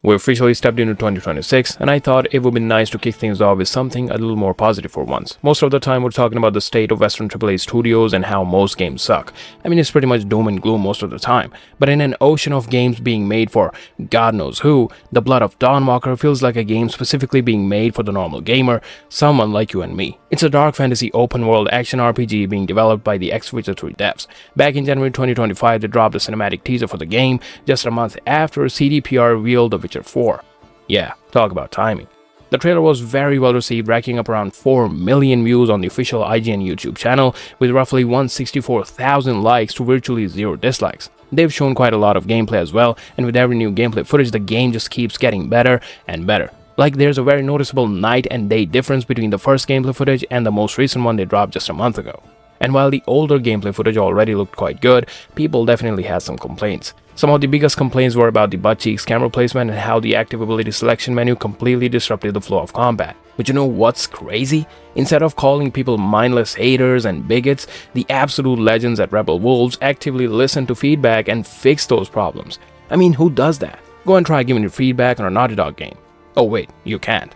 We officially stepped into 2026, and I thought it would be nice to kick things off with something a little more positive for once. Most of the time we're talking about the state of Western AAA studios and how most games suck. I mean, it's pretty much doom and gloom most of the time. But in an ocean of games being made for God knows who, the Blood of Dawnwalker feels like a game specifically being made for the normal gamer, someone like you and me. It's a dark fantasy open-world action RPG being developed by the ex-Witcher 3 devs. Back in January 2025, they dropped a cinematic teaser for the game, just a month after CD Projekt revealed The Witcher 4. Yeah, talk about timing. The trailer was very well received, racking up around 4 million views on the official IGN YouTube channel, with roughly 164,000 likes to virtually 0 dislikes. They've shown quite a lot of gameplay as well, and with every new gameplay footage, the game just keeps getting better and better. Like, there's a very noticeable night and day difference between the first gameplay footage and the most recent one they dropped just a month ago. And while the older gameplay footage already looked quite good, people definitely had some complaints. Some of the biggest complaints were about the butt cheeks camera placement and how the active ability selection menu completely disrupted the flow of combat. But you know what's crazy? Instead of calling people mindless haters and bigots, the absolute legends at Rebel Wolves actively listened to feedback and fixed those problems. I mean, who does that? Go and try giving your feedback on a Naughty Dog game. Oh wait, you can't.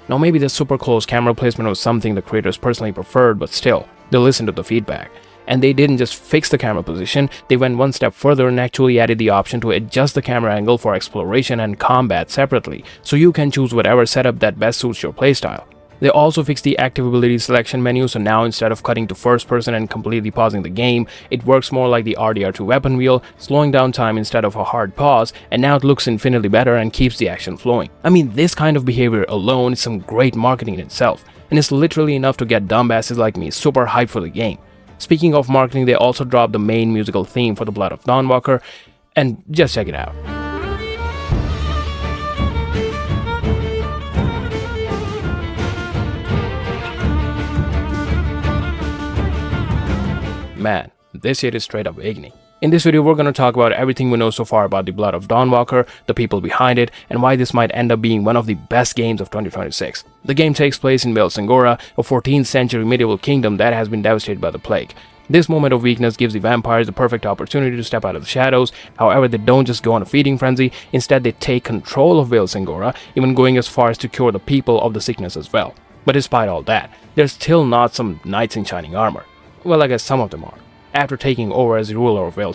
Now maybe the super close camera placement was something the creators personally preferred, but still, they listened to the feedback. And they didn't just fix the camera position, they went one step further and actually added the option to adjust the camera angle for exploration and combat separately, so you can choose whatever setup that best suits your playstyle. They also fixed the active ability selection menu, so now instead of cutting to first person and completely pausing the game, it works more like the RDR2 weapon wheel, slowing down time instead of a hard pause, and now it looks infinitely better and keeps the action flowing. I mean, this kind of behavior alone is some great marketing in itself, and it's literally enough to get dumbasses like me super hyped for the game. Speaking of marketing, they also dropped the main musical theme for the Blood of Dawnwalker, and just check it out. Man, this shit is straight up agony. In this video, we're going to talk about everything we know so far about the Blood of Dawnwalker, the people behind it, and why this might end up being one of the best games of 2026. The game takes place in Vale, a 14th century medieval kingdom that has been devastated by the plague. This moment of weakness gives the vampires the perfect opportunity to step out of the shadows. However, they don't just go on a feeding frenzy, instead they take control of Vale, even going as far as to cure the people of the sickness as well. But despite all that, they're still not some knights in shining armor. Well, I guess some of them are. After taking over as the ruler of Vale,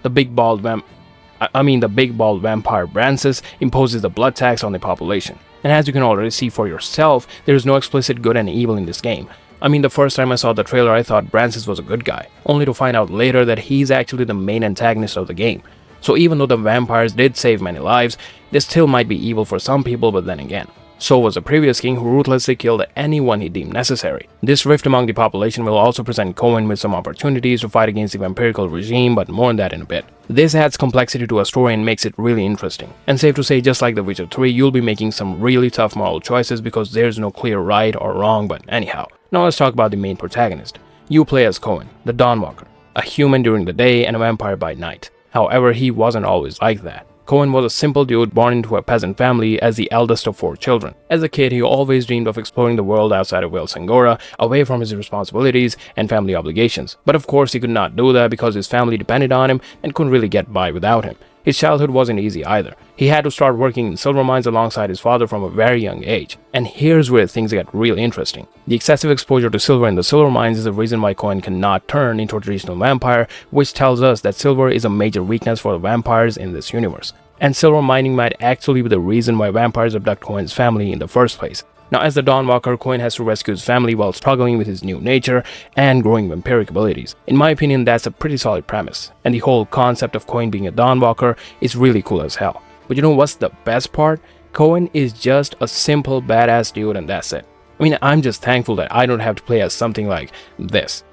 the big bald vampire Brancis imposes the blood tax on the population. And as you can already see for yourself, there is no explicit good and evil in this game. I mean, the first time I saw the trailer, I thought Brancis was a good guy, only to find out later that he's actually the main antagonist of the game. So even though the vampires did save many lives, they still might be evil for some people, but then again, so was the previous king who ruthlessly killed anyone he deemed necessary. This rift among the population will also present Cohen with some opportunities to fight against the vampirical regime, but more on that in a bit. This adds complexity to a story and makes it really interesting. And safe to say, just like The Witcher 3, you'll be making some really tough moral choices because there's no clear right or wrong, but anyhow. Now let's talk about the main protagonist. You play as Cohen, the Dawnwalker, a human during the day and a vampire by night. However, he wasn't always like that. Cohen was a simple dude born into a peasant family as the eldest of 4 children. As a kid, he always dreamed of exploring the world outside of Vale, away from his responsibilities and family obligations. But of course, he could not do that because his family depended on him and couldn't really get by without him. His childhood wasn't easy either. He had to start working in silver mines alongside his father from a very young age. And here's where things get really interesting. The excessive exposure to silver in the silver mines is the reason why Cohen cannot turn into a traditional vampire, which tells us that silver is a major weakness for the vampires in this universe. And silver mining might actually be the reason why vampires abduct Cohen's family in the first place. Now, as the Dawnwalker, Cohen has to rescue his family while struggling with his new nature and growing vampiric abilities. In my opinion, that's a pretty solid premise, and the whole concept of Cohen being a Dawnwalker is really cool as hell. But you know what's the best part? Cohen is just a simple badass dude and that's it. I mean, I'm just thankful that I don't have to play as something like this.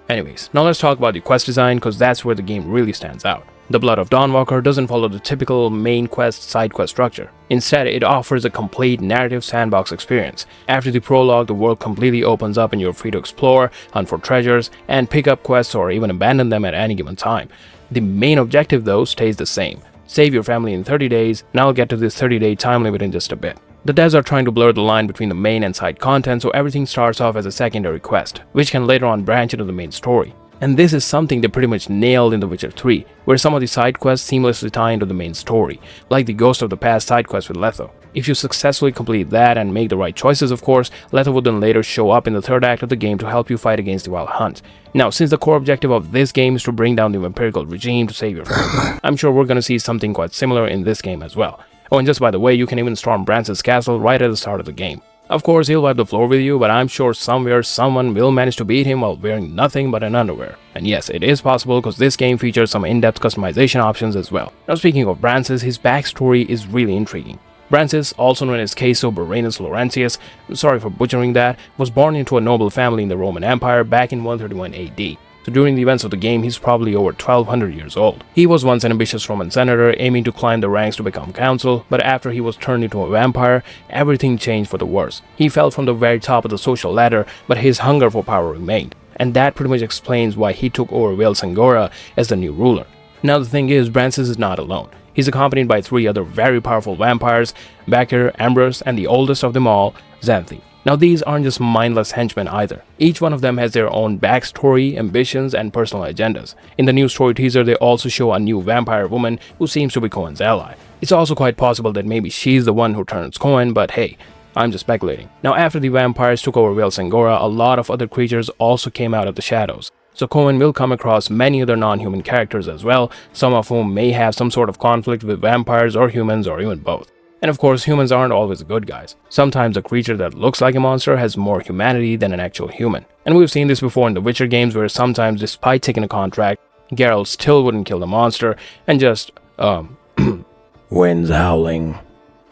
Anyways, now let's talk about the quest design, because that's where the game really stands out. The Blood of Dawnwalker doesn't follow the typical main quest side quest structure. Instead, it offers a complete narrative sandbox experience. After the prologue, the world completely opens up and you're free to explore, hunt for treasures, and pick up quests or even abandon them at any given time. The main objective though stays the same. Save your family in 30 days, and I'll get to this 30-day time limit in just a bit. The devs are trying to blur the line between the main and side content, so everything starts off as a secondary quest, which can later on branch into the main story. And this is something they pretty much nailed in The Witcher 3, where some of the side quests seamlessly tie into the main story, like the Ghost of the Past side quest with Letho. If you successfully complete that and make the right choices, of course, Letho would then later show up in the third act of the game to help you fight against the Wild Hunt. Now, since the core objective of this game is to bring down the vampirical regime to save your family, I'm sure we're gonna see something quite similar in this game as well. Oh, and just by the way, you can even storm Brance's castle right at the start of the game. Of course, he'll wipe the floor with you, but I'm sure somewhere someone will manage to beat him while wearing nothing but an underwear. And yes, it is possible because this game features some in-depth customization options as well. Now, speaking of Brances, his backstory is really intriguing. Brances, also known as Caeso Buranus Laurentius, sorry for butchering that, was born into a noble family in the Roman Empire back in 131 AD. So during the events of the game, he's probably over 1200 years old. He was once an ambitious Roman senator aiming to climb the ranks to become consul, but after he was turned into a vampire, everything changed for the worse. He fell from the very top of the social ladder, but his hunger for power remained. And that pretty much explains why he took over Vale Sangora as the new ruler. Now the thing is, Brances is not alone. He's accompanied by 3 other very powerful vampires, Bakir, Ambrose, and the oldest of them all, Xanthi. Now these aren't just mindless henchmen either. Each one of them has their own backstory, ambitions, and personal agendas. In the new story teaser, they also show a new vampire woman who seems to be Cohen's ally. It's also quite possible that maybe she's the one who turns Cohen, but hey, I'm just speculating. Now after the vampires took over Vale Sangora, a lot of other creatures also came out of the shadows. So Cohen will come across many other non-human characters as well, some of whom may have some sort of conflict with vampires or humans or even both. And of course, humans aren't always the good guys. Sometimes a creature that looks like a monster has more humanity than an actual human. And we've seen this before in the Witcher games where sometimes despite taking a contract, Geralt still wouldn't kill the monster and just, winds howling.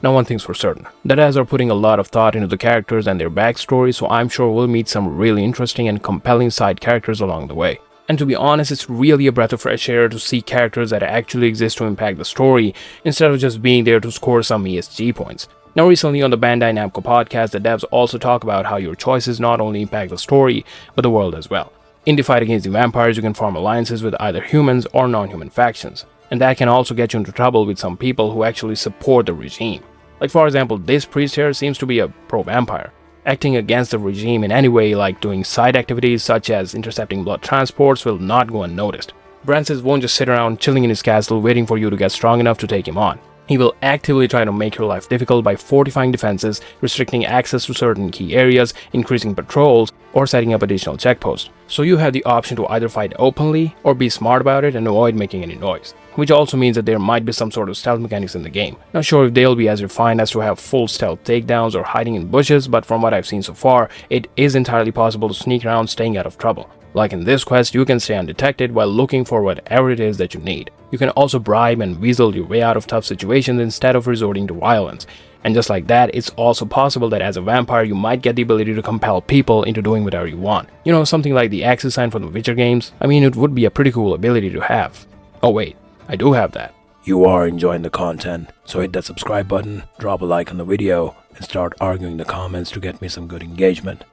Now one thing's for certain, the devs are putting a lot of thought into the characters and their backstory, so I'm sure we'll meet some really interesting and compelling side characters along the way. And to be honest, it's really a breath of fresh air to see characters that actually exist to impact the story, instead of just being there to score some ESG points. Now recently on the Bandai Namco podcast, the devs also talk about how your choices not only impact the story, but the world as well. In the fight against the vampires, you can form alliances with either humans or non-human factions. And that can also get you into trouble with some people who actually support the regime. Like for example, this priest here seems to be a pro-vampire, acting against the regime in any way, like doing side activities such as intercepting blood transports, will not go unnoticed. Brances won't just sit around chilling in his castle waiting for you to get strong enough to take him on. He will actively try to make your life difficult by fortifying defenses, restricting access to certain key areas, increasing patrols, or setting up additional checkposts. So you have the option to either fight openly or be smart about it and avoid making any noise. Which also means that there might be some sort of stealth mechanics in the game. Not sure if they'll be as refined as to have full stealth takedowns or hiding in bushes, but from what I've seen so far, it is entirely possible to sneak around staying out of trouble. Like in this quest, you can stay undetected while looking for whatever it is that you need. You can also bribe and weasel your way out of tough situations instead of resorting to violence. And just like that, it's also possible that as a vampire, you might get the ability to compel people into doing whatever you want. You know, something like the Axis sign from the Witcher games? I mean, it would be a pretty cool ability to have. Oh wait, I do have that. You are enjoying the content, so hit that subscribe button, drop a like on the video, and start arguing in the comments to get me some good engagement.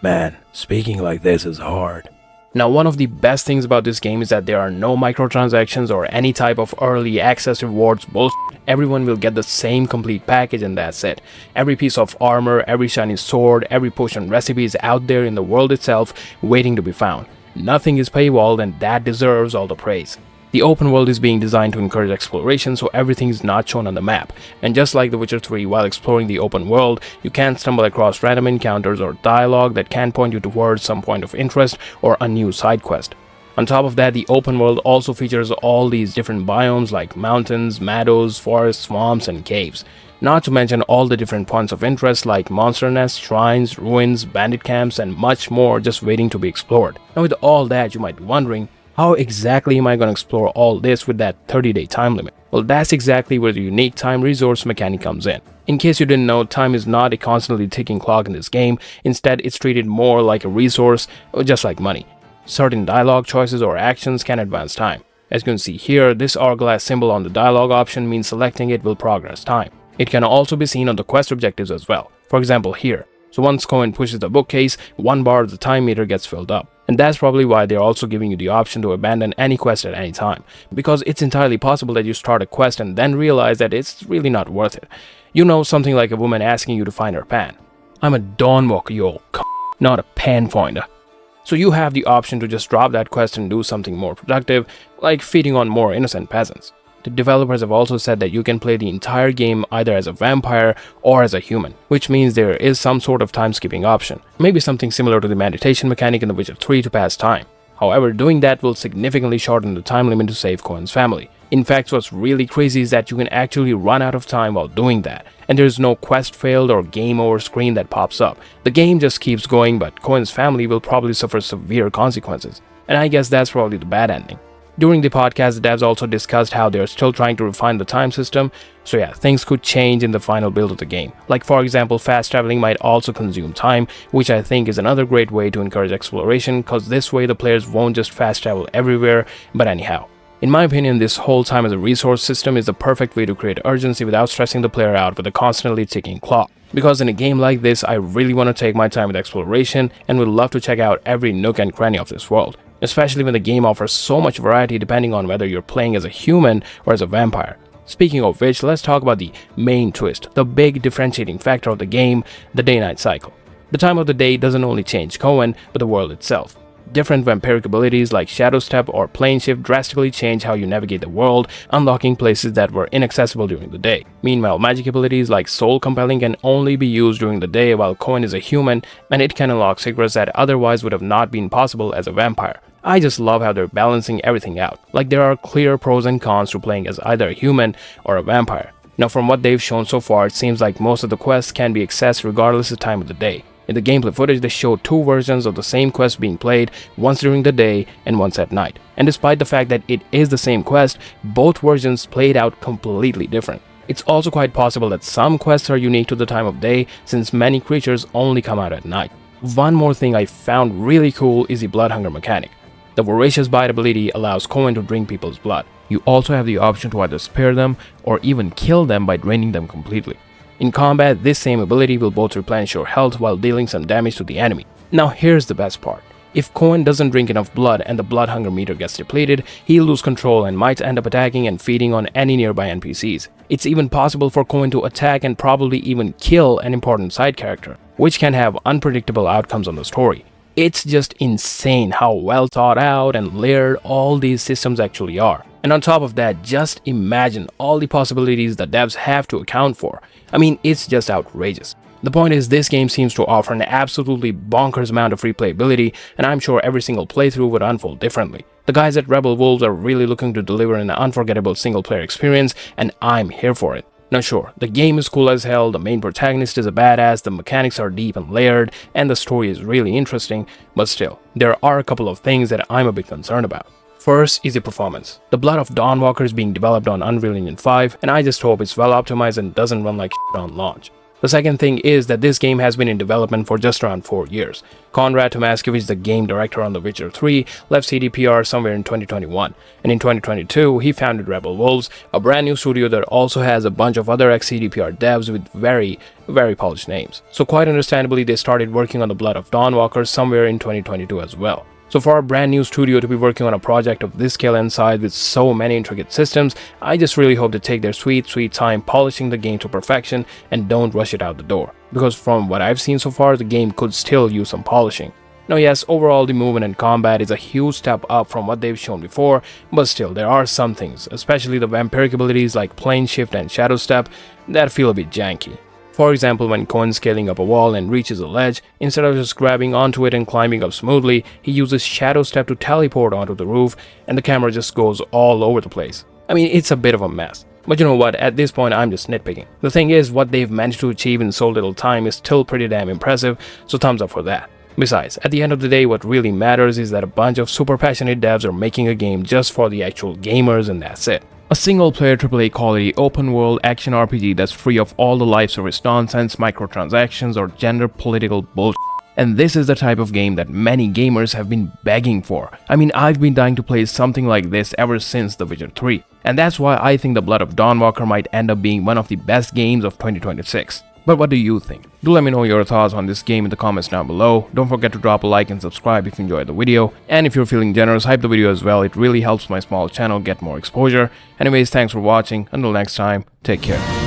Man, speaking like this is hard. Now, one of the best things about this game is that there are no microtransactions or any type of early access rewards bullshit. Everyone will get the same complete package and that's it. Every piece of armor, every shiny sword, every potion recipe is out there in the world itself waiting to be found. Nothing is paywalled and that deserves all the praise. The open world is being designed to encourage exploration, so everything is not shown on the map. And just like The Witcher 3, while exploring the open world, you can stumble across random encounters or dialogue that can point you towards some point of interest or a new side quest. On top of that, the open world also features all these different biomes like mountains, meadows, forests, swamps, and caves. Not to mention all the different points of interest like monster nests, shrines, ruins, bandit camps, and much more just waiting to be explored. Now with all that, you might be wondering, how exactly am I going to explore all this with that 30-day time limit? Well, that's exactly where the unique time resource mechanic comes in. In case you didn't know, time is not a constantly ticking clock in this game. Instead, it's treated more like a resource, just like money. Certain dialogue choices or actions can advance time. As you can see here, this hourglass symbol on the dialogue option means selecting it will progress time. It can also be seen on the quest objectives as well. For example, here. So once Cohen pushes the bookcase, 1 bar of the time meter gets filled up. And that's probably why they're also giving you the option to abandon any quest at any time. Because it's entirely possible that you start a quest and then realize that it's really not worth it. You know, something like a woman asking you to find her pan. I'm a Dawnwalker, you old c***, not a pan finder. So you have the option to just drop that quest and do something more productive, like feeding on more innocent peasants. The developers have also said that you can play the entire game either as a vampire or as a human, which means there is some sort of time skipping option, maybe something similar to the meditation mechanic in The Witcher 3 to pass time. However, doing that will significantly shorten the time limit to save Cohen's family. In fact, what's really crazy is that you can actually run out of time while doing that, and there's no quest failed or game over screen that pops up. The game just keeps going, but Cohen's family will probably suffer severe consequences. And I guess that's probably the bad ending. During the podcast, the devs also discussed how they're still trying to refine the time system, so yeah, things could change in the final build of the game. Like for example, fast traveling might also consume time, which I think is another great way to encourage exploration, cause this way the players won't just fast travel everywhere, but anyhow. In my opinion, this whole time as a resource system is the perfect way to create urgency without stressing the player out with a constantly ticking clock. Because in a game like this, I really want to take my time with exploration and would love to check out every nook and cranny of this world. Especially when the game offers so much variety depending on whether you're playing as a human or as a vampire. Speaking of which, let's talk about the main twist, the big differentiating factor of the game, the day-night cycle. The time of the day doesn't only change Cohen, but the world itself. Different vampiric abilities like Shadow Step or Plane Shift drastically change how you navigate the world, unlocking places that were inaccessible during the day. Meanwhile, magic abilities like Soul Compelling can only be used during the day while Cohen is a human, and it can unlock secrets that otherwise would have not been possible as a vampire. I just love how they're balancing everything out. Like there are clear pros and cons to playing as either a human or a vampire. Now from what they've shown so far, it seems like most of the quests can be accessed regardless of time of the day. In the gameplay footage, they show two versions of the same quest being played, once during the day and once at night. And despite the fact that it is the same quest, both versions played out completely different. It's also quite possible that some quests are unique to the time of day, since many creatures only come out at night. One more thing I found really cool is the blood hunger mechanic. The Voracious Bite ability allows Cohen to drink people's blood. You also have the option to either spare them or even kill them by draining them completely. In combat, this same ability will both replenish your health while dealing some damage to the enemy. Now here's the best part. If Cohen doesn't drink enough blood and the blood hunger meter gets depleted, he'll lose control and might end up attacking and feeding on any nearby NPCs. It's even possible for Cohen to attack and probably even kill an important side character, which can have unpredictable outcomes on the story. It's just insane how well thought out and layered all these systems actually are. And on top of that, just imagine all the possibilities the devs have to account for. I mean, it's just outrageous. The point is, this game seems to offer an absolutely bonkers amount of replayability, and I'm sure every single playthrough would unfold differently. The guys at Rebel Wolves are really looking to deliver an unforgettable single-player experience, and I'm here for it. Now sure, the game is cool as hell, the main protagonist is a badass, the mechanics are deep and layered, and the story is really interesting, but still, there are a couple of things that I'm a bit concerned about. First is the performance. The Blood of Dawnwalker is being developed on Unreal Engine 5, and I just hope it's well optimized and doesn't run like shit on launch. The second thing is that this game has been in development for just around 4 years. Konrad Tomaskevich, the game director on The Witcher 3, left CD Projekt somewhere in 2021, and in 2022 he founded Rebel Wolves, a brand new studio that also has a bunch of other ex-CD Projekt devs with very polished names. So quite understandably, they started working on The Blood of Dawnwalker somewhere in 2022 as well. So for a brand new studio to be working on a project of this scale and size with so many intricate systems, I just really hope they take their sweet time polishing the game to perfection and don't rush it out the door. Because from what I've seen so far, the game could still use some polishing. Now yes, overall the movement and combat is a huge step up from what they've shown before, but still there are some things, especially the vampiric abilities like Plane Shift and Shadow Step, that feel a bit janky. For example, when Cohen's scaling up a wall and reaches a ledge, instead of just grabbing onto it and climbing up smoothly, he uses Shadow Step to teleport onto the roof, and the camera just goes all over the place. I mean, it's a bit of a mess. But you know what, at this point I'm just nitpicking. The thing is, what they've managed to achieve in so little time is still pretty damn impressive, so thumbs up for that. Besides, at the end of the day, what really matters is that a bunch of super passionate devs are making a game just for the actual gamers, and that's it. A single-player AAA quality open-world action RPG that's free of all the live service nonsense, microtransactions, or gender political bullshit. And this is the type of game that many gamers have been begging for. I mean, I've been dying to play something like this ever since The Witcher 3. And that's why I think The Blood of Dawnwalker might end up being one of the best games of 2026. But what do you think? Do let me know your thoughts on this game in the comments down below. Don't forget to drop a like and subscribe if you enjoyed the video. And if you're feeling generous, hype the video as well. It really helps my small channel get more exposure. Anyways, thanks for watching. Until next time, take care.